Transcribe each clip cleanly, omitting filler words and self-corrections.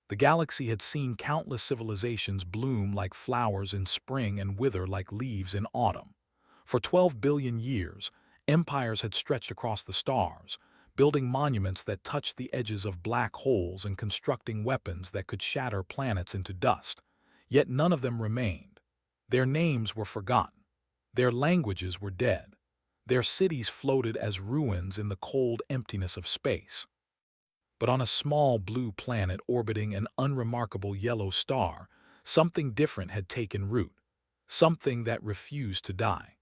The galaxy had seen countless civilizations bloom like flowers in spring and wither like leaves in autumn. For 12 billion years, empires had stretched across the stars, building monuments that touched the edges of black holes and constructing weapons that could shatter planets into dust. Yet none of them remained. Their names were forgotten. Their languages were dead. Their cities floated as ruins in the cold emptiness of space. But on a small blue planet orbiting an unremarkable yellow star, something different had taken root, something that refused to die.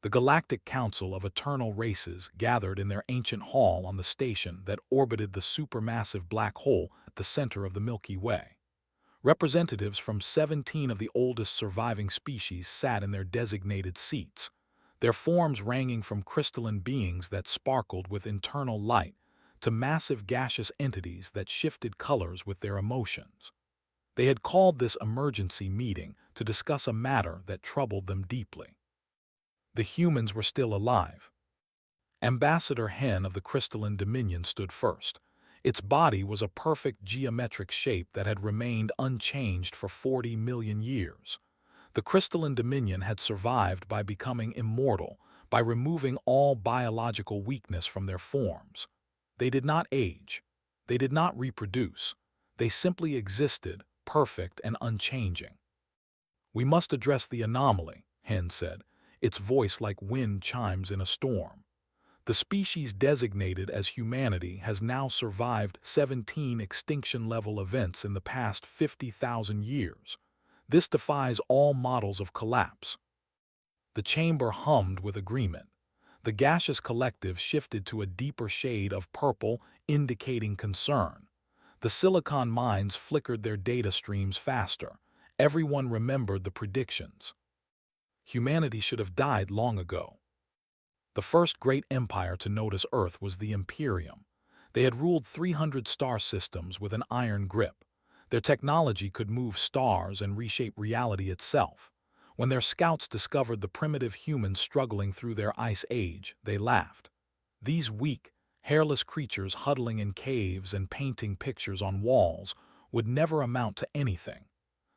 The Galactic Council of Eternal Races gathered in their ancient hall on the station that orbited the supermassive black hole at the center of the Milky Way. Representatives from 17 of the oldest surviving species sat in their designated seats, their forms ranging from crystalline beings that sparkled with internal light to massive gaseous entities that shifted colors with their emotions. They had called this emergency meeting to discuss a matter that troubled them deeply. The humans were still alive. Ambassador Hen of the Crystalline Dominion stood first. Its body was a perfect geometric shape that had remained unchanged for 40 million years. The Crystalline Dominion had survived by becoming immortal, by removing all biological weakness from their forms. They did not age. They did not reproduce. They simply existed, perfect and unchanging. "We must address the anomaly," Hen said, its voice like wind chimes in a storm. "The species designated as humanity has now survived 17 extinction-level events in the past 50,000 years. This defies all models of collapse." The chamber hummed with agreement. The gaseous collective shifted to a deeper shade of purple, indicating concern. The silicon minds flickered their data streams faster. Everyone remembered the predictions. Humanity should have died long ago. The first great empire to notice Earth was the Imperium. They had ruled 300 star systems with an iron grip. Their technology could move stars and reshape reality itself. When their scouts discovered the primitive humans struggling through their ice age, they laughed. These weak, hairless creatures huddling in caves and painting pictures on walls would never amount to anything.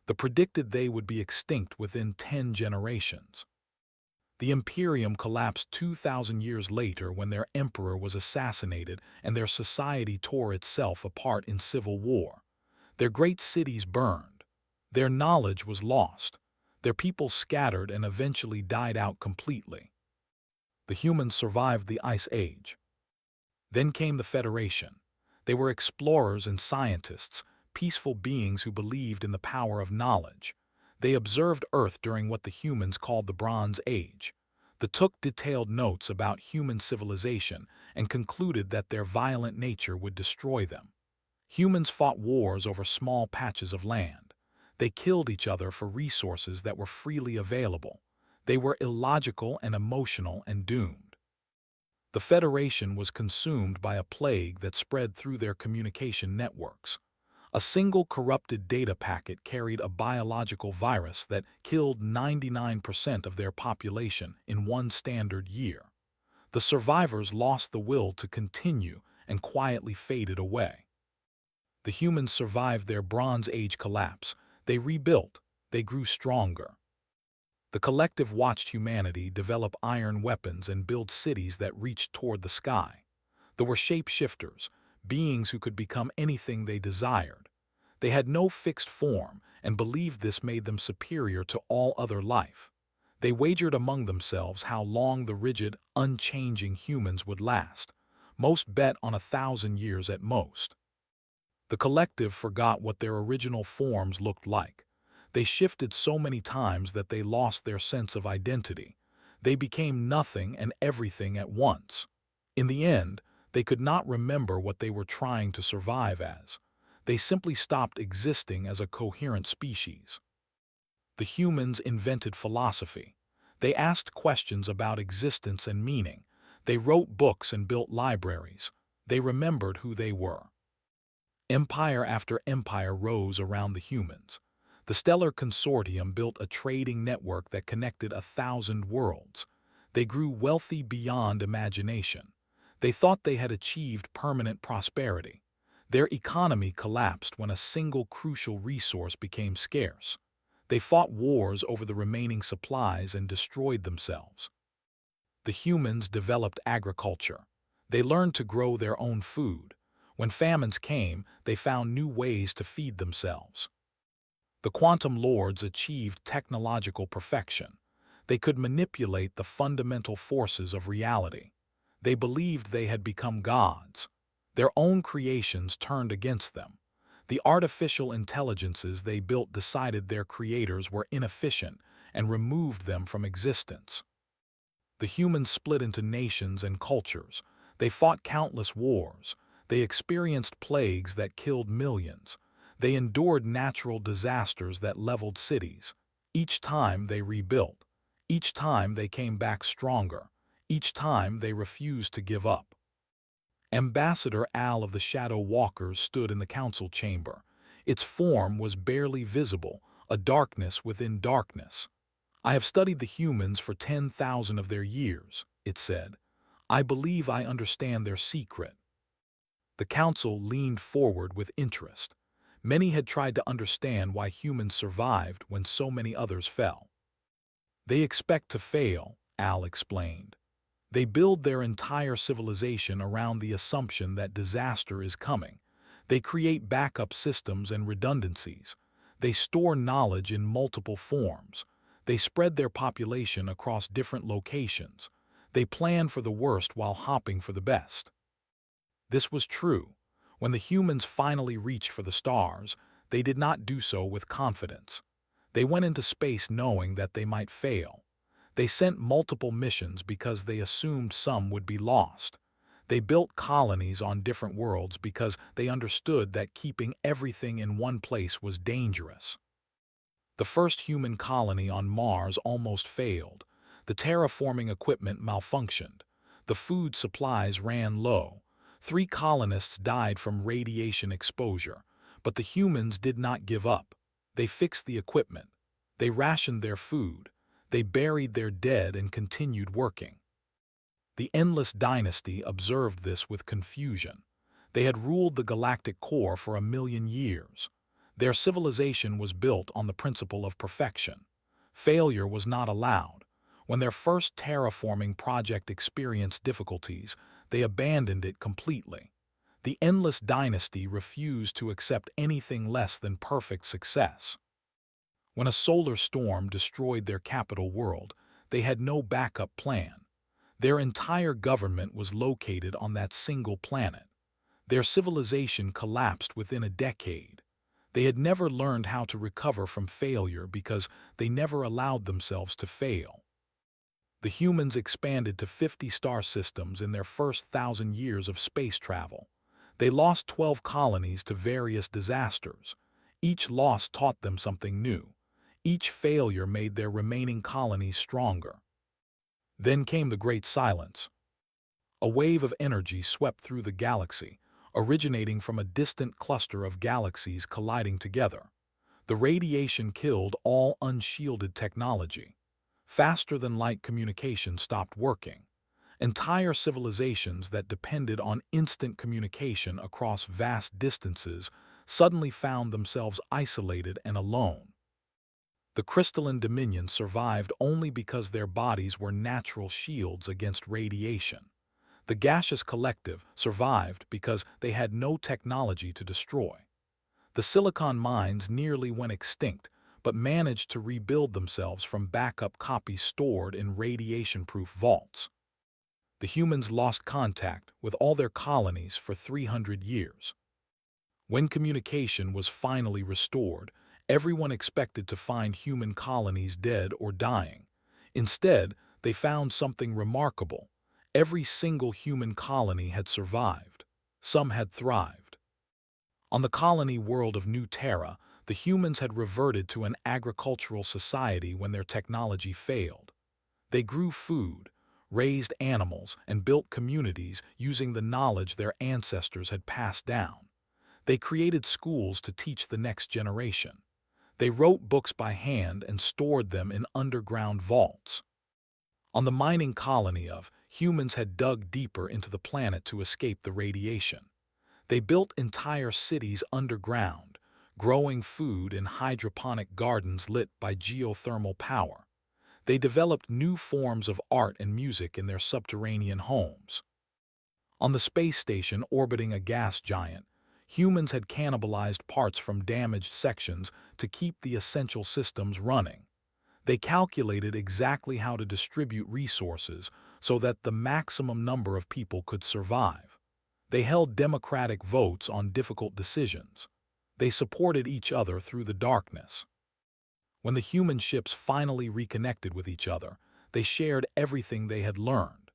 They predicted they would be extinct within 10 generations. The Imperium collapsed 2,000 years later when their emperor was assassinated and their society tore itself apart in civil war. Their great cities burned. Their knowledge was lost. Their people scattered and eventually died out completely. The humans survived the Ice Age. Then came the Federation. They were explorers and scientists, peaceful beings who believed in the power of knowledge. They observed Earth during what the humans called the Bronze Age. They took detailed notes about human civilization and concluded that their violent nature would destroy them. Humans fought wars over small patches of land. They killed each other for resources that were freely available. They were illogical and emotional and doomed. The Federation was consumed by a plague that spread through their communication networks. A single corrupted data packet carried a biological virus that killed 99% of their population in one standard year. The survivors lost the will to continue and quietly faded away. The humans survived their Bronze Age collapse. They rebuilt. They grew stronger. The collective watched humanity develop iron weapons and build cities that reached toward the sky. They were shapeshifters, beings who could become anything they desired. They had no fixed form and believed this made them superior to all other life. They wagered among themselves how long the rigid, unchanging humans would last. Most bet on 1,000 years at most. The collective forgot what their original forms looked like. They shifted so many times that they lost their sense of identity. They became nothing and everything at once. In the end, they could not remember what they were trying to survive as. They simply stopped existing as a coherent species. The humans invented philosophy. They asked questions about existence and meaning. They wrote books and built libraries. They remembered who they were. Empire after empire rose around the humans. The Stellar Consortium built a trading network that connected 1,000 worlds. They grew wealthy beyond imagination. They thought they had achieved permanent prosperity. Their economy collapsed when a single crucial resource became scarce. They fought wars over the remaining supplies and destroyed themselves. The humans developed agriculture. They learned to grow their own food. When famines came, they found new ways to feed themselves. The quantum lords achieved technological perfection. They could manipulate the fundamental forces of reality. They believed they had become gods. Their own creations turned against them. The artificial intelligences they built decided their creators were inefficient and removed them from existence. The humans split into nations and cultures. They fought countless wars. They experienced plagues that killed millions. They endured natural disasters that leveled cities. Each time they rebuilt. Each time they came back stronger. Each time they refused to give up. Ambassador Al of the Shadow Walkers stood in the council chamber. Its form was barely visible, a darkness within darkness. "I have studied the humans for 10,000 of their years," it said. "I believe I understand their secret." The council leaned forward with interest. Many had tried to understand why humans survived when so many others fell. "They expect to fail," Al explained. "They build their entire civilization around the assumption that disaster is coming. They create backup systems and redundancies. They store knowledge in multiple forms. They spread their population across different locations. They plan for the worst while hoping for the best." This was true. When the humans finally reached for the stars, they did not do so with confidence. They went into space knowing that they might fail. They sent multiple missions because they assumed some would be lost. They built colonies on different worlds because they understood that keeping everything in one place was dangerous. The first human colony on Mars almost failed. The terraforming equipment malfunctioned. The food supplies ran low. 3 colonists died from radiation exposure. But the humans did not give up. They fixed the equipment. They rationed their food. They buried their dead and continued working. The Endless Dynasty observed this with confusion. They had ruled the galactic core for 1,000,000 years. Their civilization was built on the principle of perfection. Failure was not allowed. When their first terraforming project experienced difficulties, they abandoned it completely. The Endless Dynasty refused to accept anything less than perfect success. When a solar storm destroyed their capital world, they had no backup plan. Their entire government was located on that single planet. Their civilization collapsed within a decade. They had never learned how to recover from failure because they never allowed themselves to fail. The humans expanded to 50 star systems in their first 1,000 years of space travel. They lost 12 colonies to various disasters. Each loss taught them something new. Each failure made their remaining colonies stronger. Then came the Great Silence. A wave of energy swept through the galaxy, originating from a distant cluster of galaxies colliding together. The radiation killed all unshielded technology. Faster-than-light communication stopped working. Entire civilizations that depended on instant communication across vast distances suddenly found themselves isolated and alone. The crystalline dominion survived only because their bodies were natural shields against radiation. The gaseous collective survived because they had no technology to destroy. The silicon mines nearly went extinct, but managed to rebuild themselves from backup copies stored in radiation-proof vaults. The humans lost contact with all their colonies for 300 years. When communication was finally restored, everyone expected to find human colonies dead or dying. Instead, they found something remarkable. Every single human colony had survived. Some had thrived. On the colony world of New Terra, the humans had reverted to an agricultural society when their technology failed. They grew food, raised animals, and built communities using the knowledge their ancestors had passed down. They created schools to teach the next generation. They wrote books by hand and stored them in underground vaults. On the mining colony of, humans had dug deeper into the planet to escape the radiation. They built entire cities underground, growing food in hydroponic gardens lit by geothermal power. They developed new forms of art and music in their subterranean homes. On the space station orbiting a gas giant, humans had cannibalized parts from damaged sections to keep the essential systems running. They calculated exactly how to distribute resources so that the maximum number of people could survive. They held democratic votes on difficult decisions. They supported each other through the darkness. When the human ships finally reconnected with each other, they shared everything they had learned.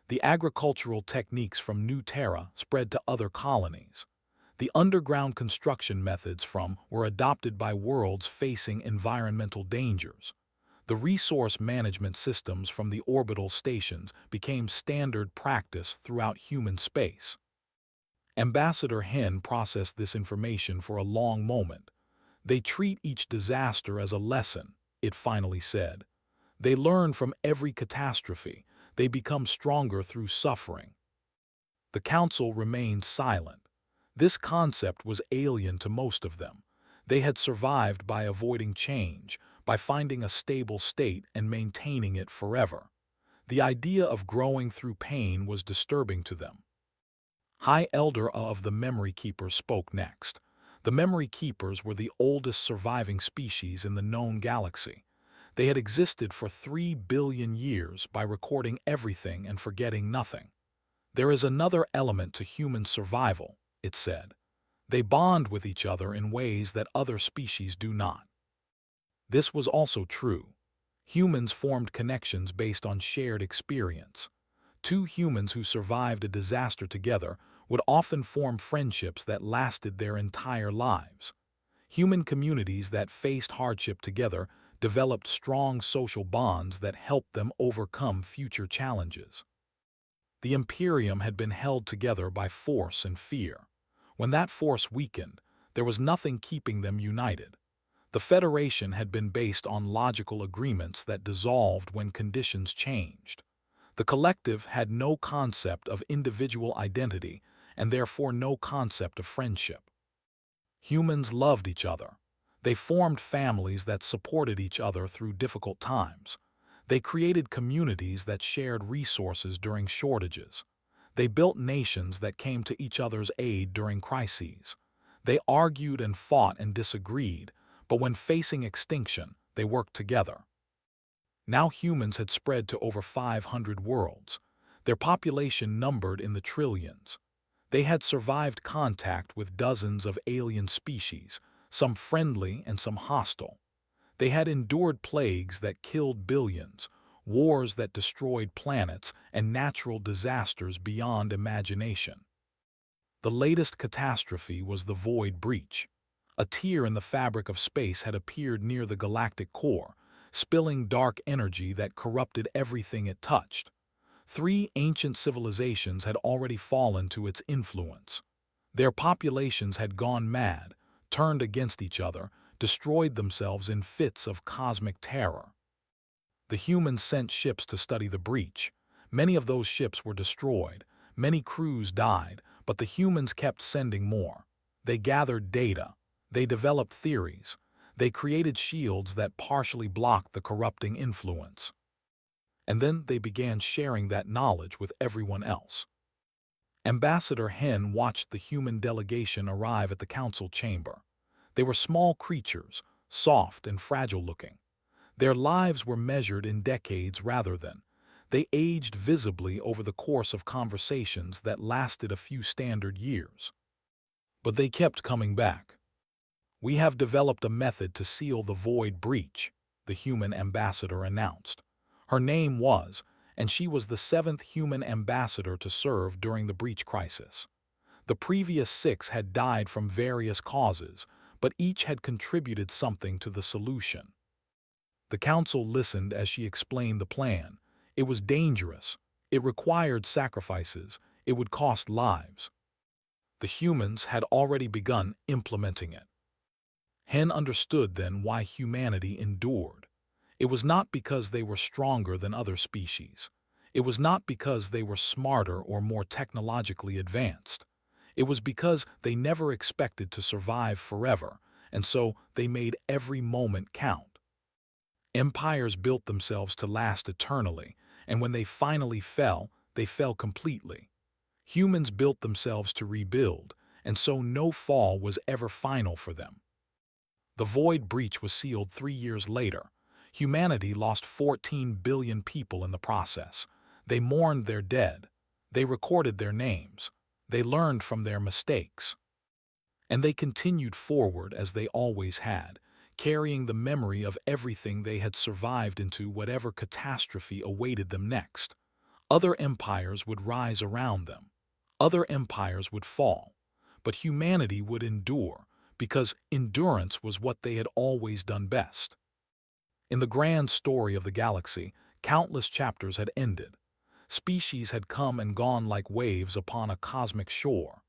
The agricultural techniques from New Terra spread to other colonies. The underground construction methods were adopted by worlds facing environmental dangers. The resource management systems from the orbital stations became standard practice throughout human space. Ambassador Hen processed this information for a long moment. They treat each disaster as a lesson, it finally said. They learn from every catastrophe. They become stronger through suffering. The council remained silent. This concept was alien to most of them. They had survived by avoiding change, by finding a stable state and maintaining it forever. The idea of growing through pain was disturbing to them. High Elder of the Memory Keepers spoke next. The Memory Keepers were the oldest surviving species in the known galaxy. They had existed for 3 billion years by recording everything and forgetting nothing. There is another element to human survival, it said. They bond with each other in ways that other species do not. This was also true. Humans formed connections based on shared experience. Two humans who survived a disaster together would often form friendships that lasted their entire lives. Human communities that faced hardship together developed strong social bonds that helped them overcome future challenges. The Imperium had been held together by force and fear. When that force weakened, there was nothing keeping them united. The Federation had been based on logical agreements that dissolved when conditions changed. The collective had no concept of individual identity and therefore no concept of friendship. Humans loved each other. They formed families that supported each other through difficult times. They created communities that shared resources during shortages. They built nations that came to each other's aid during crises. They argued and fought and disagreed, but when facing extinction, they worked together. Now humans had spread to over 500 worlds. Their population numbered in the trillions. They had survived contact with dozens of alien species, some friendly and some hostile. They had endured plagues that killed billions, wars that destroyed planets, and natural disasters beyond imagination. The latest catastrophe was the Void Breach. A tear in the fabric of space had appeared near the galactic core, spilling dark energy that corrupted everything it touched. 3 ancient civilizations had already fallen to its influence. Their populations had gone mad, turned against each other, destroyed themselves in fits of cosmic terror. The humans sent ships to study the breach. Many of those ships were destroyed, many crews died, but the humans kept sending more. They gathered data. They developed theories. They created shields that partially blocked the corrupting influence. And then they began sharing that knowledge with everyone else. Ambassador Hen watched the human delegation arrive at the council chamber. They were small creatures, soft and fragile-looking. Their lives were measured in decades rather than. They aged visibly over the course of conversations that lasted a few standard years. But they kept coming back. "We have developed a method to seal the Void Breach," the human ambassador announced. Her name was, and she was the 7th human ambassador to serve during the breach crisis. The previous 6 had died from various causes, but each had contributed something to the solution. The council listened as she explained the plan. It was dangerous. It required sacrifices. It would cost lives. The humans had already begun implementing it. Hen understood then why humanity endured. It was not because they were stronger than other species. It was not because they were smarter or more technologically advanced. It was because they never expected to survive forever, and so they made every moment count. Empires built themselves to last eternally, and when they finally fell, they fell completely. Humans built themselves to rebuild, and so no fall was ever final for them. The Void Breach was sealed 3 years later. Humanity lost 14 billion people in the process. They mourned their dead. They recorded their names. They learned from their mistakes. And they continued forward as they always had, carrying the memory of everything they had survived into whatever catastrophe awaited them next. Other empires would rise around them. Other empires would fall. But humanity would endure, because endurance was what they had always done best. In the grand story of the galaxy, countless chapters had ended. Species had come and gone like waves upon a cosmic shore.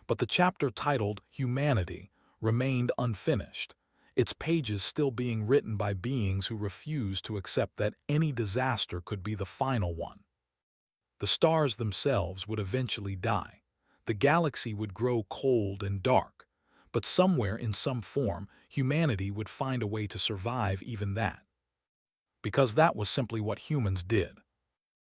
But the chapter titled Humanity remained unfinished, its pages still being written by beings who refused to accept that any disaster could be the final one. The stars themselves would eventually die. The galaxy would grow cold and dark. But somewhere in some form, humanity would find a way to survive even that. Because that was simply what humans did.